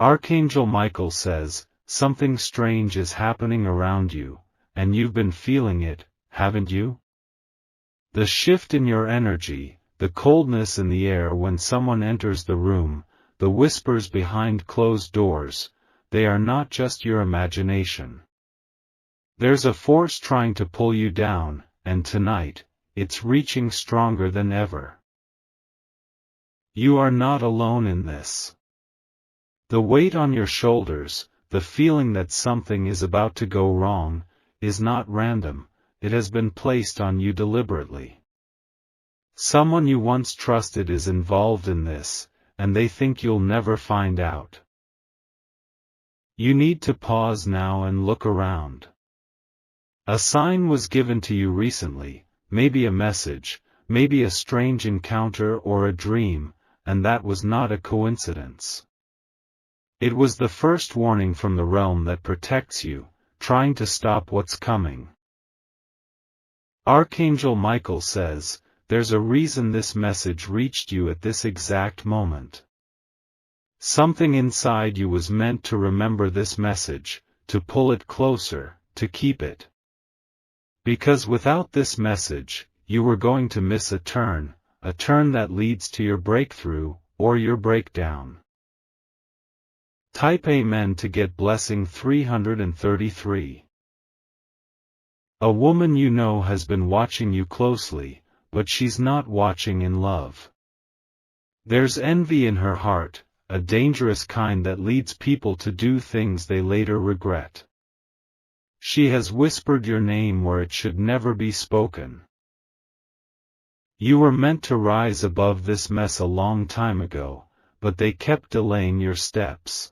Archangel Michael says, something strange is happening around you, and you've been feeling it, haven't you? The shift in your energy, the coldness in the air when someone enters the room, the whispers behind closed doors, they are not just your imagination. There's a force trying to pull you down, and tonight, it's reaching stronger than ever. You are not alone in this. The weight on your shoulders, the feeling that something is about to go wrong, is not random, it has been placed on you deliberately. Someone you once trusted is involved in this, and they think you'll never find out. You need to pause now and look around. A sign was given to you recently, maybe a message, maybe a strange encounter or a dream, and that was not a coincidence. It was the first warning from the realm that protects you, trying to stop what's coming. Archangel Michael says, there's a reason this message reached you at this exact moment. Something inside you was meant to remember this message, to pull it closer, to keep it. Because without this message, you were going to miss a turn that leads to your breakthrough, or your breakdown. Type Amen to get blessing 333. A woman you know has been watching you closely, but she's not watching in love. There's envy in her heart, a dangerous kind that leads people to do things they later regret. She has whispered your name where it should never be spoken. You were meant to rise above this mess a long time ago, but they kept delaying your steps.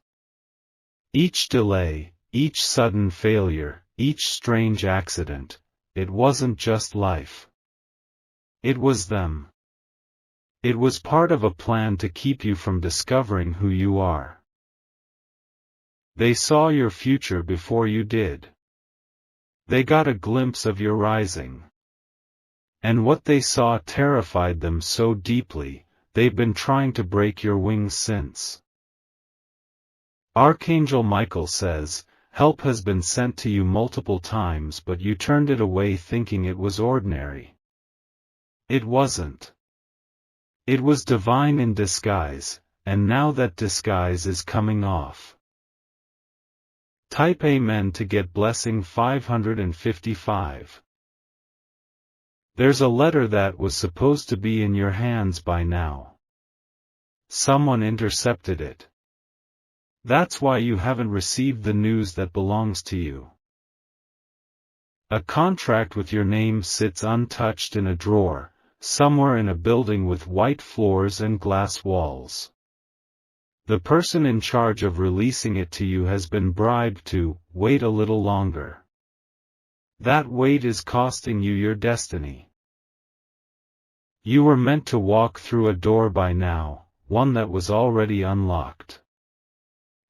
Each delay, each sudden failure, each strange accident, it wasn't just life. It was them. It was part of a plan to keep you from discovering who you are. They saw your future before you did. They got a glimpse of your rising. And what they saw terrified them so deeply, they've been trying to break your wings since. Archangel Michael says, help has been sent to you multiple times, but you turned it away thinking it was ordinary. It wasn't. It was divine in disguise, and now that disguise is coming off. Type Amen to get blessing 555. There's a letter that was supposed to be in your hands by now. Someone intercepted it. That's why you haven't received the news that belongs to you. A contract with your name sits untouched in a drawer, somewhere in a building with white floors and glass walls. The person in charge of releasing it to you has been bribed to wait a little longer. That wait is costing you your destiny. You were meant to walk through a door by now, one that was already unlocked.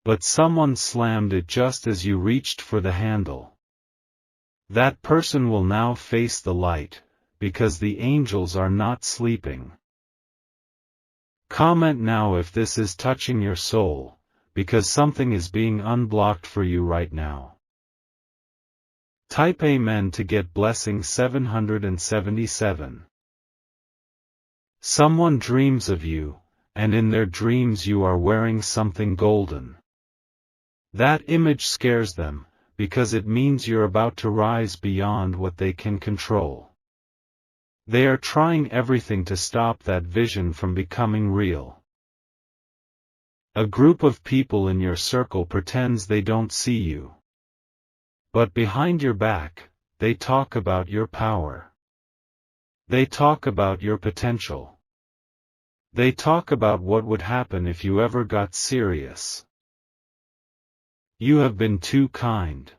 But someone slammed it just as you reached for the handle. That person will now face the light, because the angels are not sleeping. Comment now if this is touching your soul, because something is being unblocked for you right now. Type Amen to get blessing 777. Someone dreams of you, and in their dreams you are wearing something golden. That image scares them, because it means you're about to rise beyond what they can control. They are trying everything to stop that vision from becoming real. A group of people in your circle pretends they don't see you. But behind your back, they talk about your power. They talk about your potential. They talk about what would happen if you ever got serious. You have been too kind.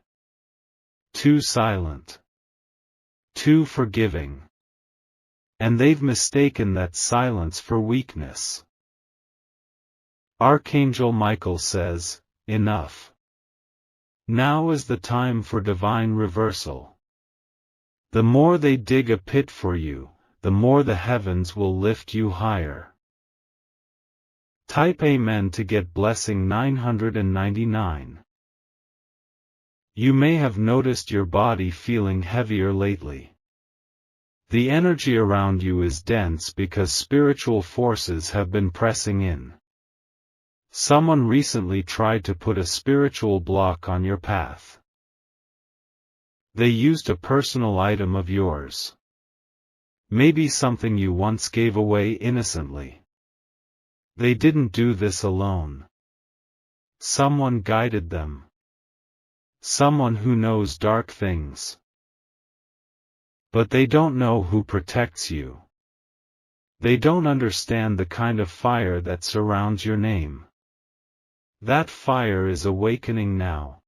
Too silent. Too forgiving. And they've mistaken that silence for weakness. Archangel Michael says, enough. Now is the time for divine reversal. The more they dig a pit for you, the more the heavens will lift you higher. Type Amen to get blessing 999. You may have noticed your body feeling heavier lately. The energy around you is dense because spiritual forces have been pressing in. Someone recently tried to put a spiritual block on your path. They used a personal item of yours. Maybe something you once gave away innocently. They didn't do this alone. Someone guided them. Someone who knows dark things. But they don't know who protects you. They don't understand the kind of fire that surrounds your name. That fire is awakening now.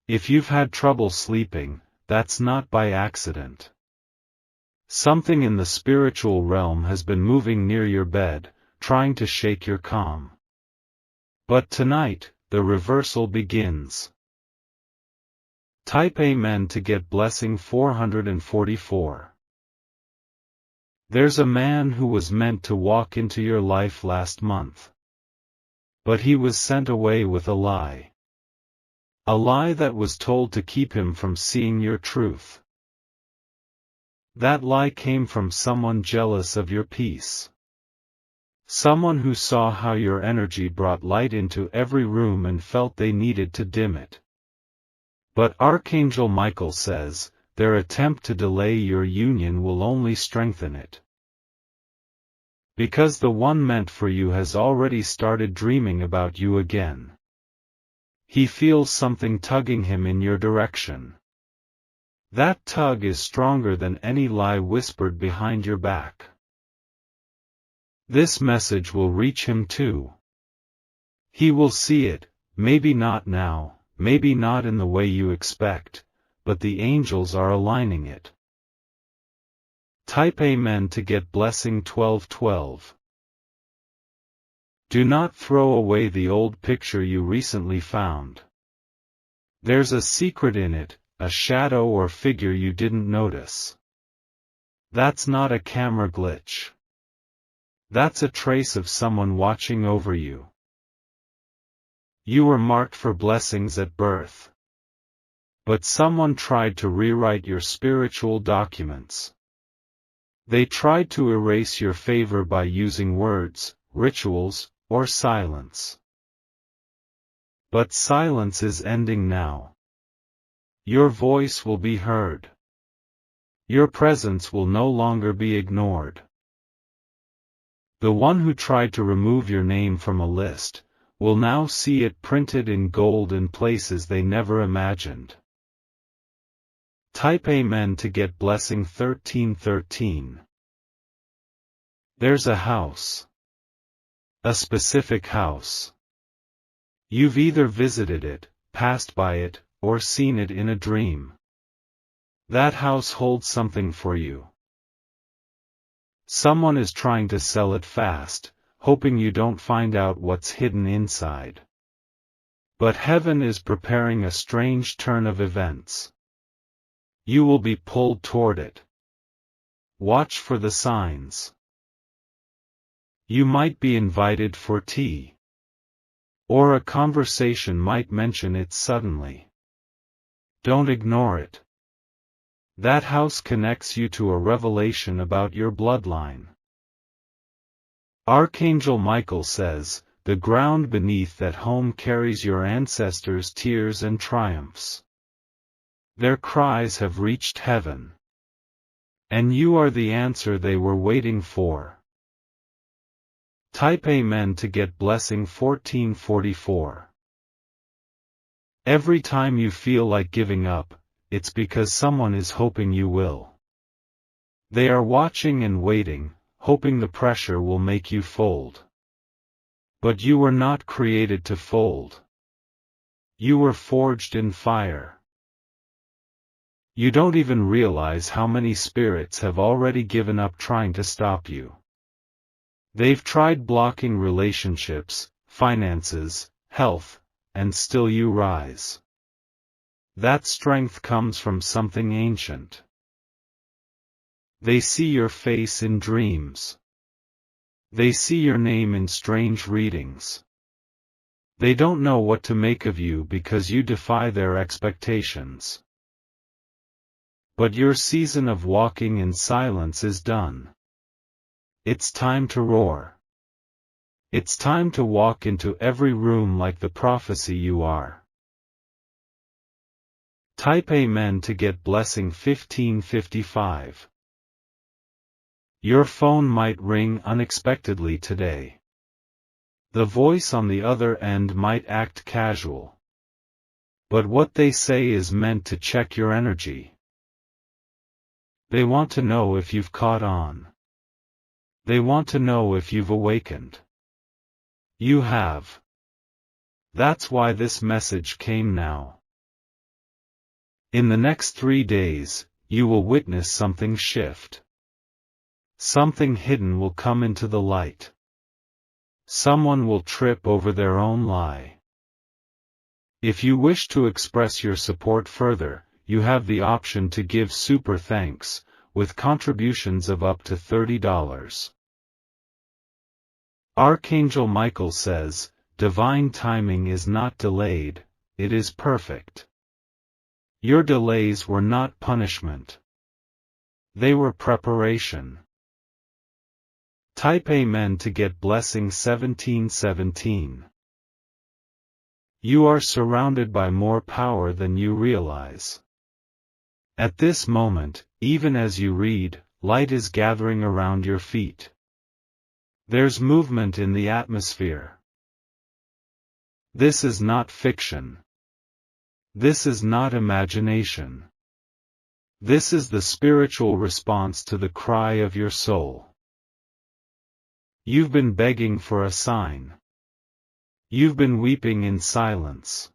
If you've had trouble sleeping, that's not by accident. Something in the spiritual realm has been moving near your bed, trying to shake your calm. But tonight, the reversal begins. Type Amen to get blessing 444. There's a man who was meant to walk into your life last month. But he was sent away with a lie. A lie that was told to keep him from seeing your truth. That lie came from someone jealous of your peace. Someone who saw how your energy brought light into every room and felt they needed to dim it. But Archangel Michael says, their attempt to delay your union will only strengthen it. Because the one meant for you has already started dreaming about you again. He feels something tugging him in your direction. That tug is stronger than any lie whispered behind your back. This message will reach him too. He will see it, maybe not now, maybe not in the way you expect, but the angels are aligning it. Type Amen to get blessing 1212. Do not throw away the old picture you recently found. There's a secret in it, a shadow or figure you didn't notice. That's not a camera glitch. That's a trace of someone watching over you. You were marked for blessings at birth. But someone tried to rewrite your spiritual documents. They tried to erase your favor by using words, rituals, or silence. But silence is ending now. Your voice will be heard. Your presence will no longer be ignored. The one who tried to remove your name from a list, will now see it printed in gold in places they never imagined. Type Amen to get blessing 1313. There's a house. A specific house. You've either visited it, passed by it, or seen it in a dream. That house holds something for you. Someone is trying to sell it fast, hoping you don't find out what's hidden inside. But heaven is preparing a strange turn of events. You will be pulled toward it. Watch for the signs. You might be invited for tea. Or a conversation might mention it suddenly. Don't ignore it. That house connects you to a revelation about your bloodline. Archangel Michael says, the ground beneath that home carries your ancestors' tears and triumphs. Their cries have reached heaven. And you are the answer they were waiting for. Type Amen to get blessing 1444. Every time you feel like giving up, it's because someone is hoping you will. They are watching and waiting, hoping the pressure will make you fold. But you were not created to fold. You were forged in fire. You don't even realize how many spirits have already given up trying to stop you. They've tried blocking relationships, finances, health, and still you rise. That strength comes from something ancient. They see your face in dreams. They see your name in strange readings. They don't know what to make of you because you defy their expectations. But your season of walking in silence is done. It's time to roar. It's time to walk into every room like the prophecy you are. Type Amen to get blessing 1555. Your phone might ring unexpectedly today. The voice on the other end might act casual. But what they say is meant to check your energy. They want to know if you've caught on. They want to know if you've awakened. You have. That's why this message came now. In the next 3 days, you will witness something shift. Something hidden will come into the light. Someone will trip over their own lie. If you wish to express your support further, you have the option to give super thanks, with contributions of up to $30. Archangel Michael says, divine timing is not delayed, it is perfect. Your delays were not punishment. They were preparation. Type Amen to get blessing 1717. You are surrounded by more power than you realize. At this moment, even as you read, light is gathering around your feet. There's movement in the atmosphere. This is not fiction. This is not imagination. This is the spiritual response to the cry of your soul. You've been begging for a sign. You've been weeping in silence.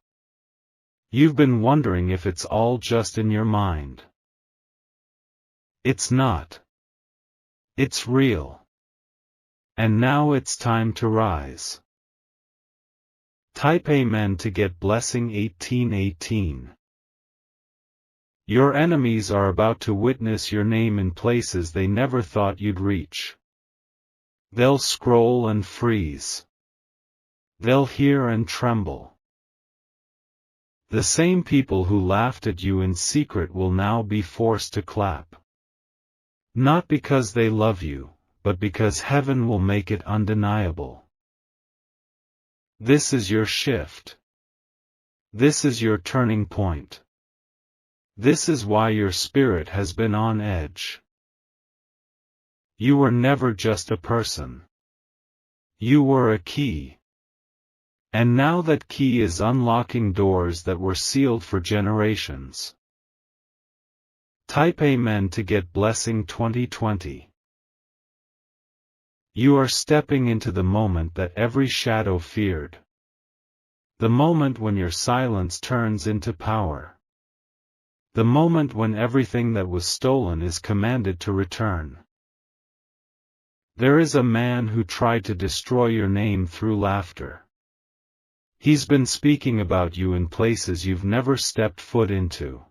You've been wondering if it's all just in your mind. It's not. It's real. And now it's time to rise. Type Amen to get blessing 1818. Your enemies are about to witness your name in places they never thought you'd reach. They'll scroll and freeze. They'll hear and tremble. The same people who laughed at you in secret will now be forced to clap. Not because they love you, but because heaven will make it undeniable. This is your shift. This is your turning point. This is why your spirit has been on edge. You were never just a person. You were a key. And now that key is unlocking doors that were sealed for generations. Type Amen to get blessing 2020. You are stepping into the moment that every shadow feared. The moment when your silence turns into power. The moment when everything that was stolen is commanded to return. There is a man who tried to destroy your name through laughter. He's been speaking about you in places you've never stepped foot into.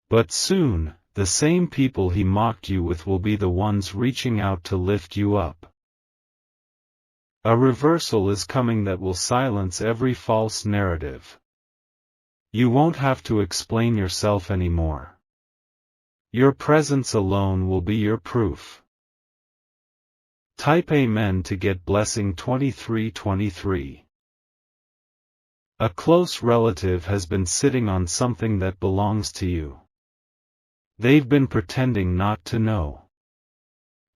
But soon, the same people he mocked you with will be the ones reaching out to lift you up. A reversal is coming that will silence every false narrative. You won't have to explain yourself anymore. Your presence alone will be your proof. Type Amen to get blessing 2323. A close relative has been sitting on something that belongs to you. They've been pretending not to know.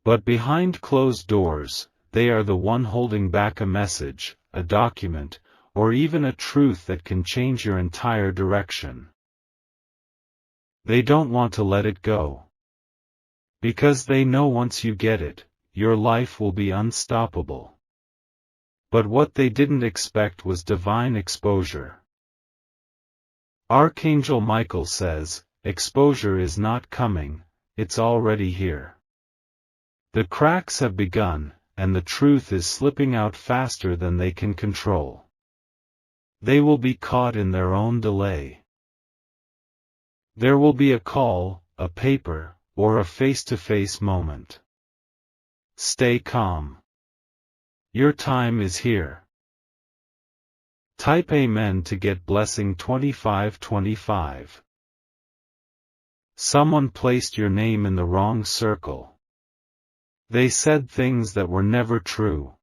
But behind closed doors, they are the one holding back a message, a document, or even a truth that can change your entire direction. They don't want to let it go. Because they know once you get it, your life will be unstoppable. But what they didn't expect was divine exposure. Archangel Michael says, exposure is not coming, it's already here. The cracks have begun, and the truth is slipping out faster than they can control. They will be caught in their own delay. There will be a call, a paper, or a face-to-face moment. Stay calm. Your time is here. Type Amen to get blessing 2525. Someone placed your name in the wrong circle. They said things that were never true.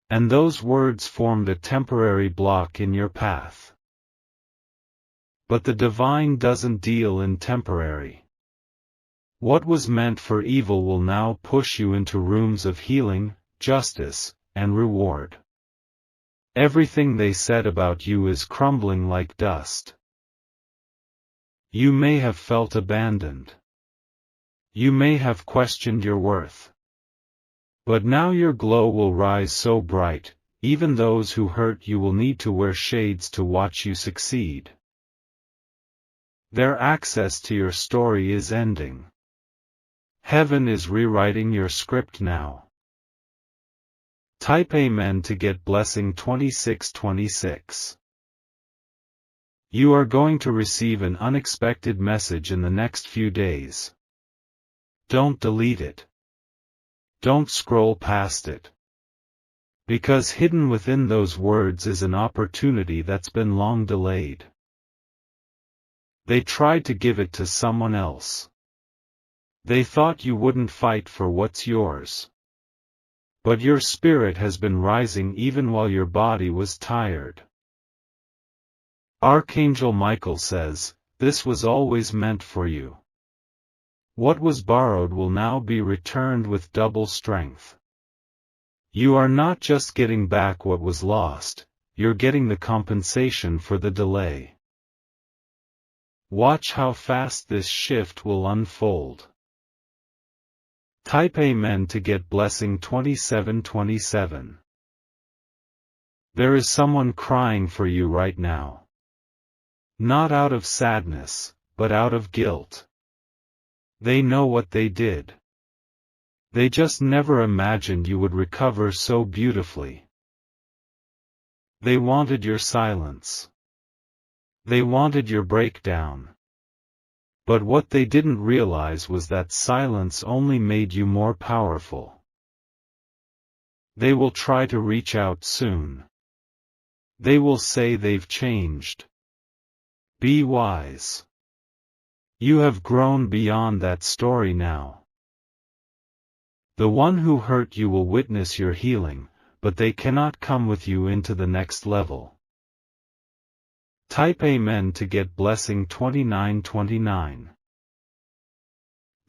And those words formed a temporary block in your path. But the divine doesn't deal in temporary. What was meant for evil will now push you into rooms of healing, justice, and reward. Everything they said about you is crumbling like dust. You may have felt abandoned. You may have questioned your worth. But now your glow will rise so bright, even those who hurt you will need to wear shades to watch you succeed. Their access to your story is ending. Heaven is rewriting your script now. Type Amen to get blessing 2626. You are going to receive an unexpected message in the next few days. Don't delete it. Don't scroll past it. Because hidden within those words is an opportunity that's been long delayed. They tried to give it to someone else. They thought you wouldn't fight for what's yours. But your spirit has been rising even while your body was tired. Archangel Michael says, this was always meant for you. What was borrowed will now be returned with double strength. You are not just getting back what was lost, you're getting the compensation for the delay. Watch how fast this shift will unfold. Type Amen to get blessing 2727. There is someone crying for you right now. Not out of sadness, but out of guilt. They know what they did. They just never imagined you would recover so beautifully. They wanted your silence. They wanted your breakdown. But what they didn't realize was that silence only made you more powerful. They will try to reach out soon. They will say they've changed. Be wise. You have grown beyond that story now. The one who hurt you will witness your healing, but they cannot come with you into the next level. Type Amen to get blessing 2929.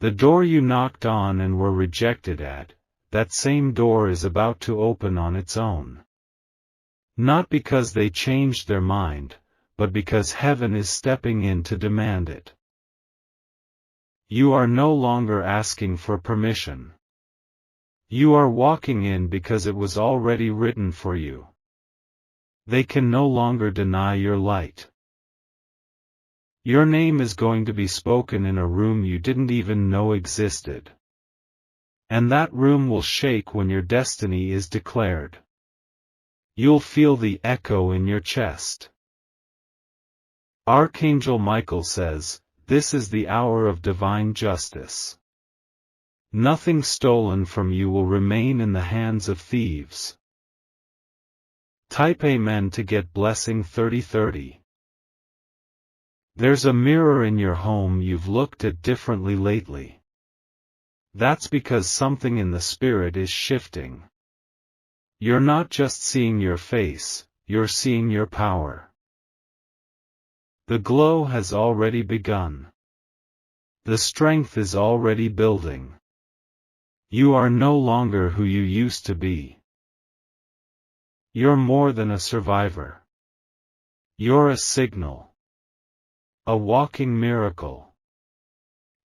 The door you knocked on and were rejected at, that same door is about to open on its own. Not because they changed their mind, but because heaven is stepping in to demand it. You are no longer asking for permission. You are walking in because it was already written for you. They can no longer deny your light. Your name is going to be spoken in a room you didn't even know existed. And that room will shake when your destiny is declared. You'll feel the echo in your chest. Archangel Michael says, this is the hour of divine justice. Nothing stolen from you will remain in the hands of thieves. Type Amen to get blessing 3030. There's a mirror in your home you've looked at differently lately. That's because something in the spirit is shifting. You're not just seeing your face, you're seeing your power. The glow has already begun. The strength is already building. You are no longer who you used to be. You're more than a survivor. You're a signal. A walking miracle.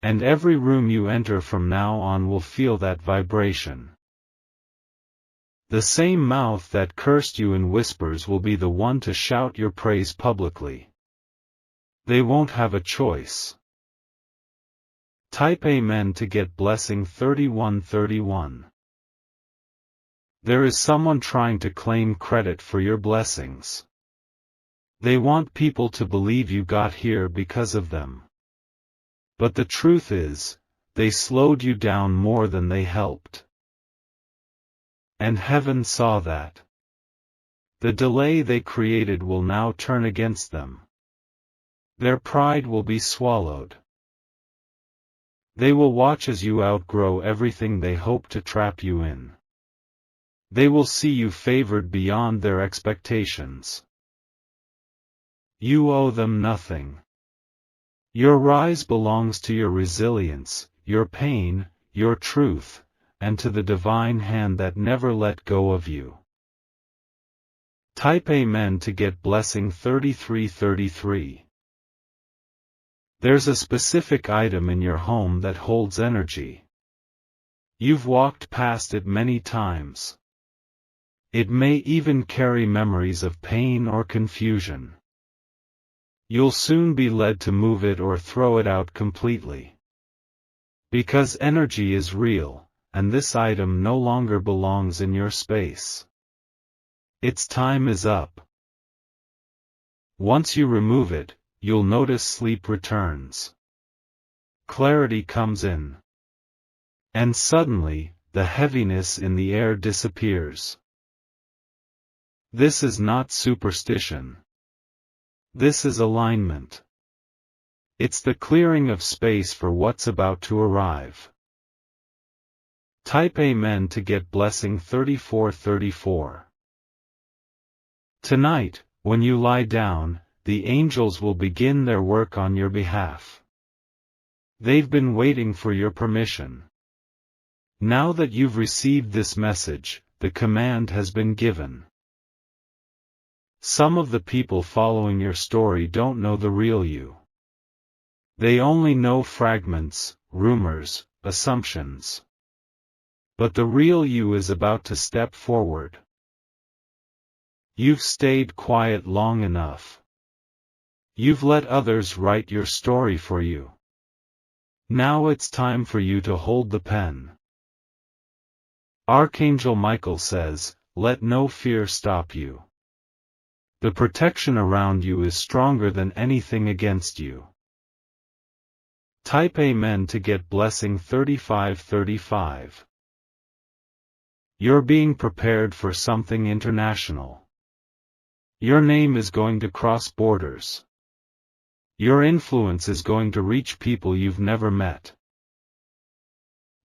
And every room you enter from now on will feel that vibration. The same mouth that cursed you in whispers will be the one to shout your praise publicly. They won't have a choice. Type Amen to get blessing 3131. There is someone trying to claim credit for your blessings. They want people to believe you got here because of them. But the truth is, they slowed you down more than they helped. And heaven saw that. The delay they created will now turn against them. Their pride will be swallowed. They will watch as you outgrow everything they hope to trap you in. They will see you favored beyond their expectations. You owe them nothing. Your rise belongs to your resilience, your pain, your truth, and to the divine hand that never let go of you. Type Amen to get blessing 3333. There's a specific item in your home that holds energy. You've walked past it many times. It may even carry memories of pain or confusion. You'll soon be led to move it or throw it out completely. Because energy is real, and this item no longer belongs in your space. Its time is up. Once you remove it, you'll notice sleep returns. Clarity comes in. And suddenly, the heaviness in the air disappears. This is not superstition. This is alignment. It's the clearing of space for what's about to arrive. Type Amen to get blessing 3434. Tonight, when you lie down, the angels will begin their work on your behalf. They've been waiting for your permission. Now that you've received this message, the command has been given. Some of the people following your story don't know the real you. They only know fragments, rumors, assumptions. But the real you is about to step forward. You've stayed quiet long enough. You've let others write your story for you. Now it's time for you to hold the pen. Archangel Michael says, "Let no fear stop you." The protection around you is stronger than anything against you. Type Amen to get blessing 3535. You're being prepared for something international. Your name is going to cross borders. Your influence is going to reach people you've never met.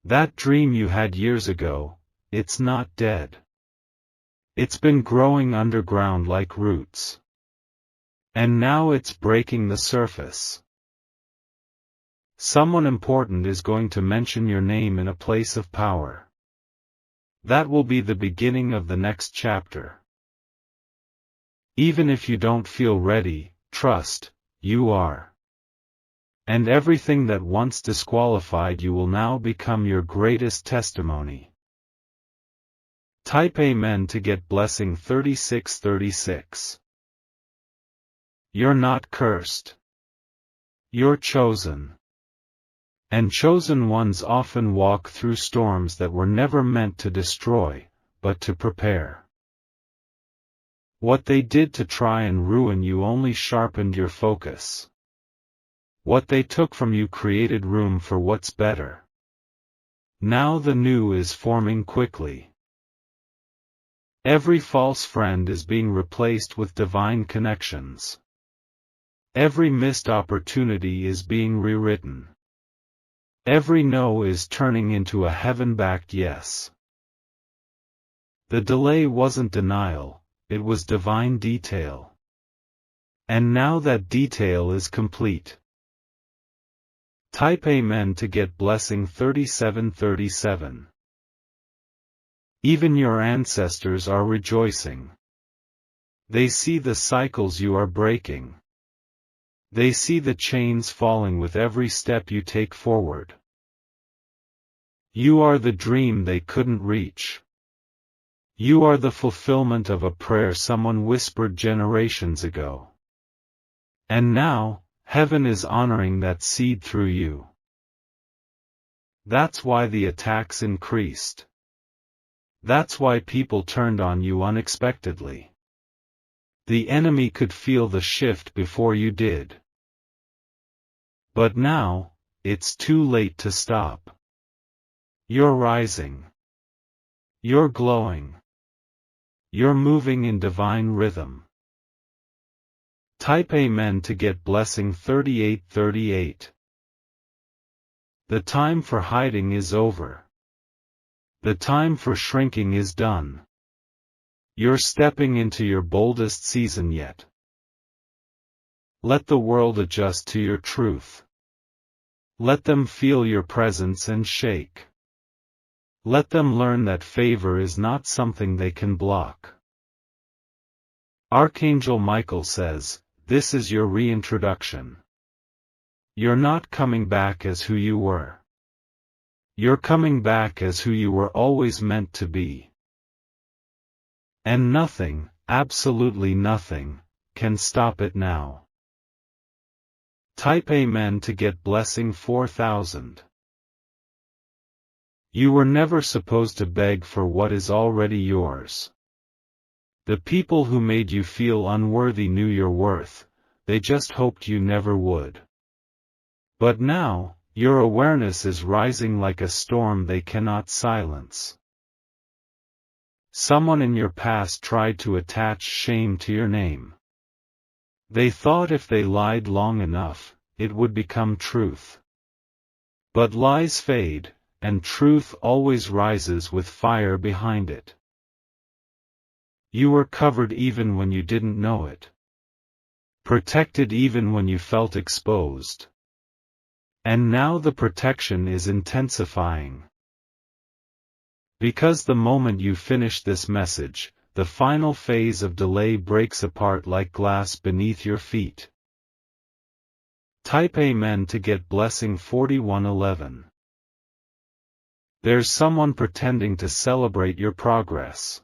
That dream you had years ago, it's not dead. It's been growing underground like roots. And now it's breaking the surface. Someone important is going to mention your name in a place of power. That will be the beginning of the next chapter. Even if you don't feel ready, trust, you are. And everything that once disqualified you will now become your greatest testimony. Type Amen to get blessing 3636. You're not cursed. You're chosen. And chosen ones often walk through storms that were never meant to destroy, but to prepare. What they did to try and ruin you only sharpened your focus. What they took from you created room for what's better. Now the new is forming quickly. Every false friend is being replaced with divine connections. Every missed opportunity is being rewritten. Every no is turning into a heaven-backed yes. The delay wasn't denial, it was divine detail. And now that detail is complete. Type Amen to get blessing 3737. Even your ancestors are rejoicing. They see the cycles you are breaking. They see the chains falling with every step you take forward. You are the dream they couldn't reach. You are the fulfillment of a prayer someone whispered generations ago. And now, heaven is honoring that seed through you. That's why the attacks increased. That's why people turned on you unexpectedly. The enemy could feel the shift before you did. But now, it's too late to stop. You're rising. You're glowing. You're moving in divine rhythm. Type Amen to get blessing 3838. The time for hiding is over. The time for shrinking is done. You're stepping into your boldest season yet. Let the world adjust to your truth. Let them feel your presence and shake. Let them learn that favor is not something they can block. Archangel Michael says, this is your reintroduction. You're not coming back as who you were. You're coming back as who you were always meant to be. And nothing, absolutely nothing, can stop it now. Type Amen to get blessing 4000. You were never supposed to beg for what is already yours. The people who made you feel unworthy knew your worth, they just hoped you never would. But now, your awareness is rising like a storm they cannot silence. Someone in your past tried to attach shame to your name. They thought if they lied long enough, it would become truth. But lies fade, and truth always rises with fire behind it. You were covered even when you didn't know it. Protected even when you felt exposed. And now the protection is intensifying. Because the moment you finish this message, the final phase of delay breaks apart like glass beneath your feet. Type Amen to get blessing 4111. There's someone pretending to celebrate your progress.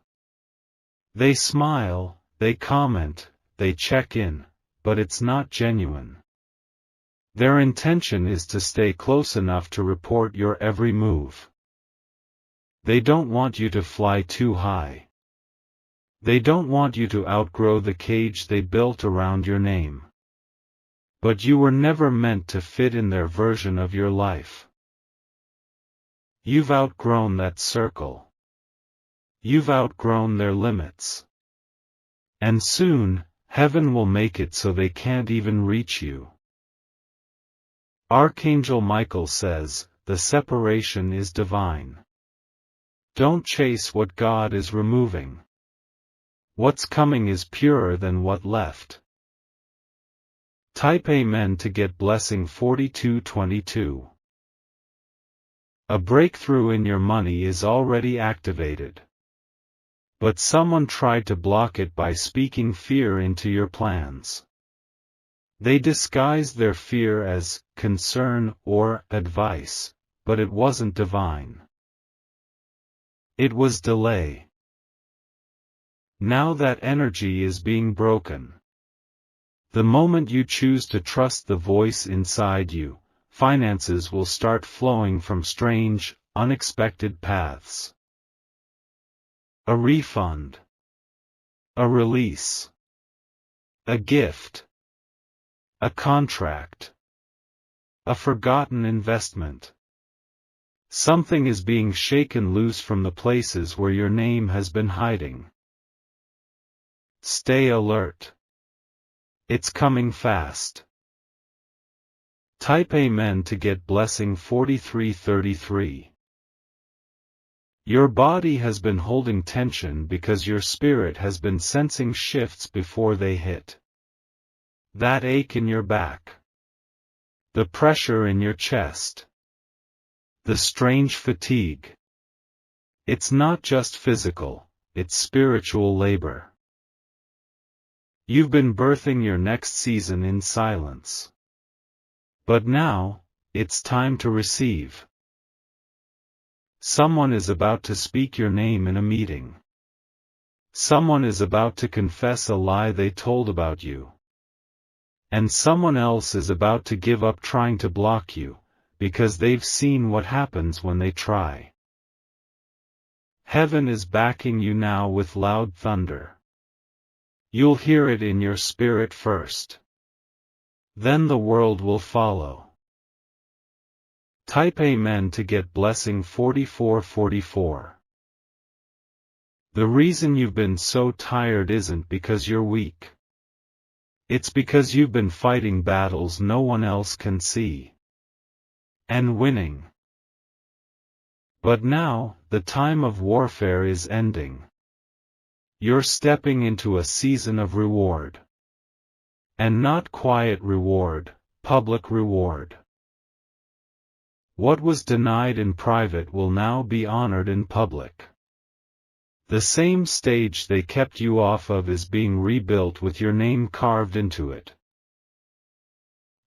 They smile, they comment, they check in, but it's not genuine. Their intention is to stay close enough to report your every move. They don't want you to fly too high. They don't want you to outgrow the cage they built around your name. But you were never meant to fit in their version of your life. You've outgrown that circle. You've outgrown their limits. And soon, heaven will make it so they can't even reach you. Archangel Michael says, the separation is divine. Don't chase what God is removing. What's coming is purer than what left. Type Amen to get blessing 4222. A breakthrough in your money is already activated. But someone tried to block it by speaking fear into your plans. They disguised their fear as concern or advice, but it wasn't divine. It was delay. Now that energy is being broken. The moment you choose to trust the voice inside you, finances will start flowing from strange, unexpected paths. A refund. A release. A gift. A contract. A forgotten investment. Something is being shaken loose from the places where your name has been hiding. Stay alert. It's coming fast. Type Amen to get blessing 4333. Your body has been holding tension because your spirit has been sensing shifts before they hit. That ache in your back. The pressure in your chest. The strange fatigue. It's not just physical, it's spiritual labor. You've been birthing your next season in silence. But now, it's time to receive. Someone is about to speak your name in a meeting. Someone is about to confess a lie they told about you. And someone else is about to give up trying to block you, because they've seen what happens when they try. Heaven is backing you now with loud thunder. You'll hear it in your spirit first. Then the world will follow. Type Amen to get blessing 4444. The reason you've been so tired isn't because you're weak. It's because you've been fighting battles no one else can see. And winning. But now, the time of warfare is ending. You're stepping into a season of reward. And not quiet reward, public reward. What was denied in private will now be honored in public. The same stage they kept you off of is being rebuilt with your name carved into it.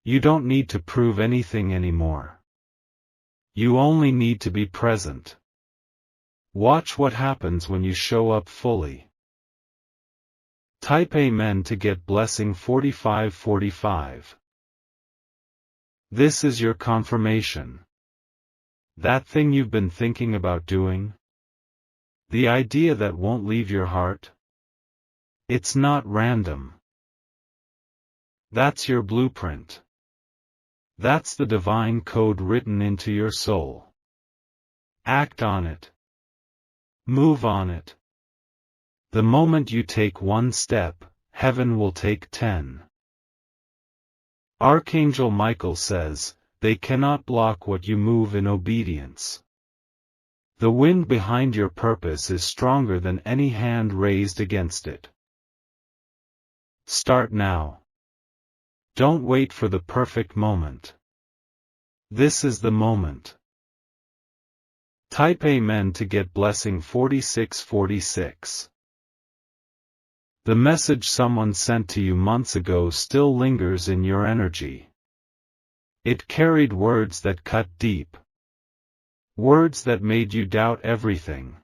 You don't need to prove anything anymore. You only need to be present. Watch what happens when you show up fully. Type Amen to get blessing 4545. This is your confirmation. That thing you've been thinking about doing? The idea that won't leave your heart? It's not random. That's your blueprint. That's the divine code written into your soul. Act on it. Move on it. The moment you take one step, heaven will take 10. Archangel Michael says, they cannot block what you move in obedience. The wind behind your purpose is stronger than any hand raised against it. Start now. Don't wait for the perfect moment. This is the moment. Type Amen to get blessing 4646. The message someone sent to you months ago still lingers in your energy. It carried words that cut deep. Words that made you doubt everything.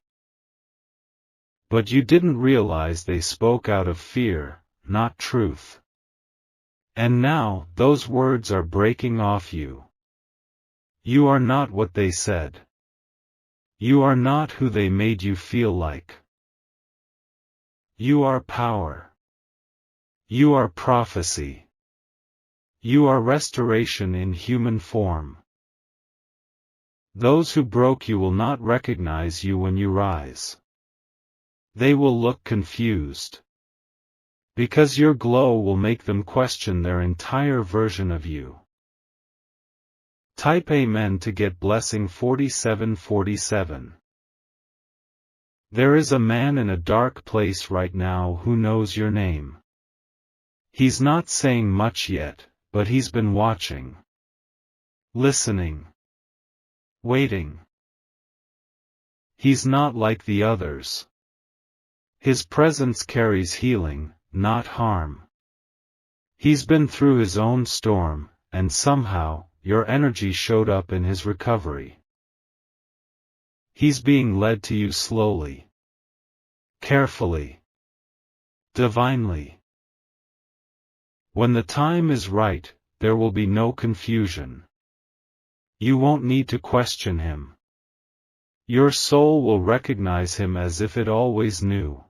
But you didn't realize they spoke out of fear, not truth. And now, those words are breaking off you. You are not what they said. You are not who they made you feel like. You are power. You are prophecy. You are restoration in human form. Those who broke you will not recognize you when you rise. They will look confused. Because your glow will make them question their entire version of you. Type Amen to get blessing 4747. There is a man in a dark place right now who knows your name. He's not saying much yet, but he's been watching. Listening. Waiting. He's not like the others. His presence carries healing, not harm. He's been through his own storm, and somehow, your energy showed up in his recovery. He's being led to you slowly. Carefully. Divinely. When the time is right, there will be no confusion. You won't need to question him. Your soul will recognize him as if it always knew.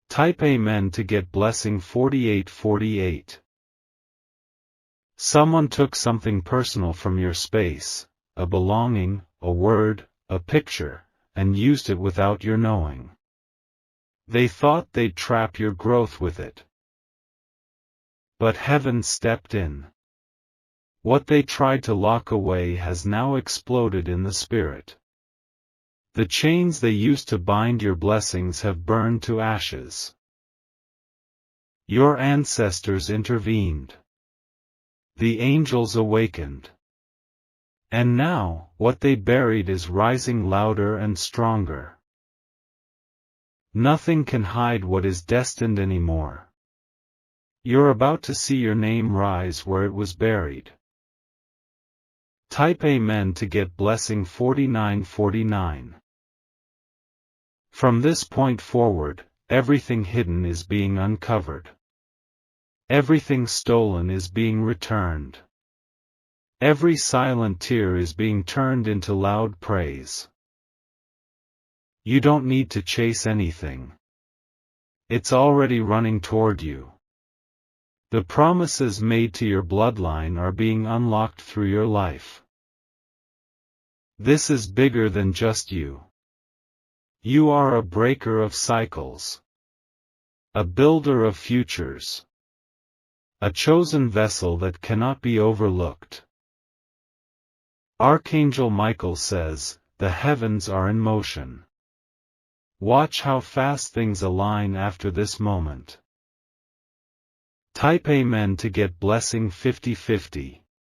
Type Amen to get blessing 4848. Someone took something personal from your space, a belonging, a word, a picture, and used it without your knowing. They thought they'd trap your growth with it. But heaven stepped in. What they tried to lock away has now exploded in the spirit. The chains they used to bind your blessings have burned to ashes. Your ancestors intervened. The angels awakened. And now, what they buried is rising louder and stronger. Nothing can hide what is destined anymore. You're about to see your name rise where it was buried. Type Amen to get blessing 4949. From this point forward, everything hidden is being uncovered. Everything stolen is being returned. Every silent tear is being turned into loud praise. You don't need to chase anything. It's already running toward you. The promises made to your bloodline are being unlocked through your life. This is bigger than just you. You are a breaker of cycles. A builder of futures. A chosen vessel that cannot be overlooked. Archangel Michael says, the heavens are in motion. Watch how fast things align after this moment. Type Amen to get blessing 50/50.